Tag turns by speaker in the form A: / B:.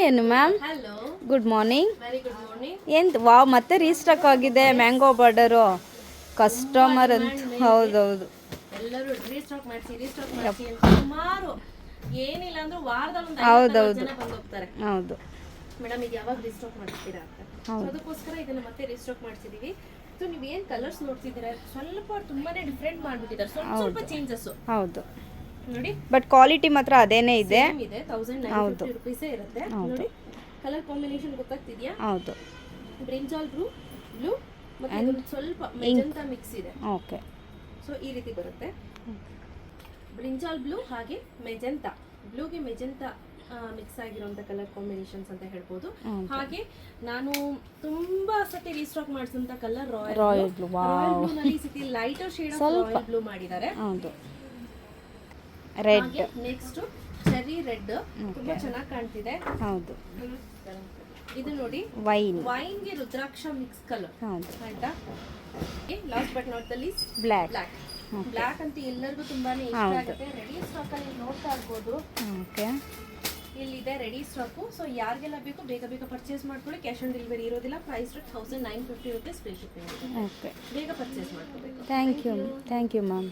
A: ಏನು ma'am?
B: Hello,
A: good morning.
B: Very good morning.
A: ಏನು wow, ಮತ್ತೆ ರೀಸ್ಟಾಕ್ ಆಗಿದೆ ಮ್ಯಾಂಗೋ ಬಾರ್ಡರು. ಕಸ್ಟಮರ್ ಅಂತ ಹೌದೌದು,
B: ಎಲ್ಲರೂ ರೀಸ್ಟಾಕ್ ಮಾಡಿಸಿ ಅಂತ ಸುಮಾರು ಏನಿಲ್ಲ ಅಂದ್ರೆ ವಾರದಲ್ಲಿ ಒಂದು
A: ಹೌದೌದು
B: ಜನ ಬಂದು ಹೋಗ್ತಾರೆ.
A: ಹೌದು
B: ಮೇಡಮ್ ಇದು ಯಾವಾಗ ರೀಸ್ಟಾಕ್ ಮಾಡ್ತೀರಾ ಅಂತ. ಸೊ ಅದಕ್ಕೋಸ್ಕರ ಇದನ್ನ ಮತ್ತೆ ರೀಸ್ಟಾಕ್ ಮಾಡ್ತಿದೀವಿ. ಸೊ ನೀವು ಏನ್ ಕಲರ್ಸ್ ನೋಡ್ತಿದ್ದೀರಾ ಸ್ವಲ್ಪ ತುಂಬಾನೇ ಡಿಫ್ರೆಂಟ್ ಮಾಡ್ಬಿಟ್ಟಿದ್ದಾರೆ. ಸ್ವಲ್ಪ ಚೇಂಜಸ್
A: ಹೌದು
B: ನೋಡಿ,
A: ಬಟ್ ಕ್ವಾಲಿಟಿ ಮಾತ್ರ ಅದೇನೇ ಇದೆ.
B: ಸೇಮ್ ಇದೆ. 1950 rupees ಇರುತ್ತೆ. ನೋಡಿ ಕಲರ್ ಕಾಂಬಿನೇಷನ್ ಗೊತ್ತಾಗ್ತಿದ್ಯಾ?
A: ಹೌದು,
B: ಬ್ರಿಂಜಾಲ್ ಬ್ಲೂ ಮತ್ತೆ ಇದೊಂದು ಸ್ವಲ್ಪ ಮೆಜೆಂಟಾ ಮಿಕ್ಸ್ ಇದೆ.
A: ಓಕೆ.
B: ಸೊ ಈ ರೀತಿ ಬರುತ್ತೆ. ಬ್ರಿಂಜಾಲ್ ಬ್ಲೂ ಹಾಗೆ ಮೆಜೆಂಟಾ, ಬ್ಲೂಗೆ ಮೆಜೆಂಟಾ ಮಿಕ್ಸ್ ಆಗಿರುವಂತ ಕಲರ್ ಕಾಂಬಿನೇಷನ್ಸ್ ಅಂತ ಹೇಳ್ಬೋದು. ಹಾಗೆ ನಾನು ತುಂಬಾ ಸತಿ ರೀಸ್ಟಾಕ್ ಮಾಡಿಸಿದಂತ ಕಲರ್ ರಾಯಲ್ ಬ್ಲೂ. ನಲ್ಲಿ ಈ ಸತಿ lighter shade of royal blue ಮಾಡಿದ್ದಾರೆ.
A: ಹೌದು, ರೆಡ್.
B: ನೆಕ್ಸ್ಟ್ ಚೆರ್ರಿ ರೆಡ್ ತುಂಬಾ ಚೆನ್ನಾಗಿ ಕಾಣ್ತಿದೆ.
A: ಹೌದು,
B: ಇದು ನೋಡಿ ವೈನ್ ಗೆ ರುದ್ರಾಕ್ಷ ಮಿಕ್ಸ್ ಕಲರ್.
A: ಹೌದು,
B: ಆಯ್ತಾ? Last but not the least
A: black.
B: Black ಅಂತ ಎಲ್ಲರಿಗೂ ತುಂಬಾನೇ ಇಷ್ಟ ಆಗುತ್ತೆ. ರೆಡಿ ಸ್ಟಾಕ್ ಅಲ್ಲಿ ನೋಡ್ತಾ ಇರ್ಬೋದು.
A: ಓಕೆ,
B: ಇಲ್ಲಿದೆ ರೆಡಿ ಸ್ಟಾಕು. ಸೊ ಯಾರಿಗೆಲ್ಲ ಬೇಕು ಬೇಗ ಬೇಗ ಪರ್ಚೇಸ್ ಮಾಡ್ಕೊಳ್ಳಿ. ಕ್ಯಾಶ್ ಆನ್ ಡೆಲಿವರಿ ಇರೋದಿಲ್ಲ. Price 1950 rupees free shipping.
A: Okay,
B: ಬೇಗ ಪರ್ಚೇಸ್ ಮಾಡ್ಕೋಬೇಕು.
A: Thank you ma'am.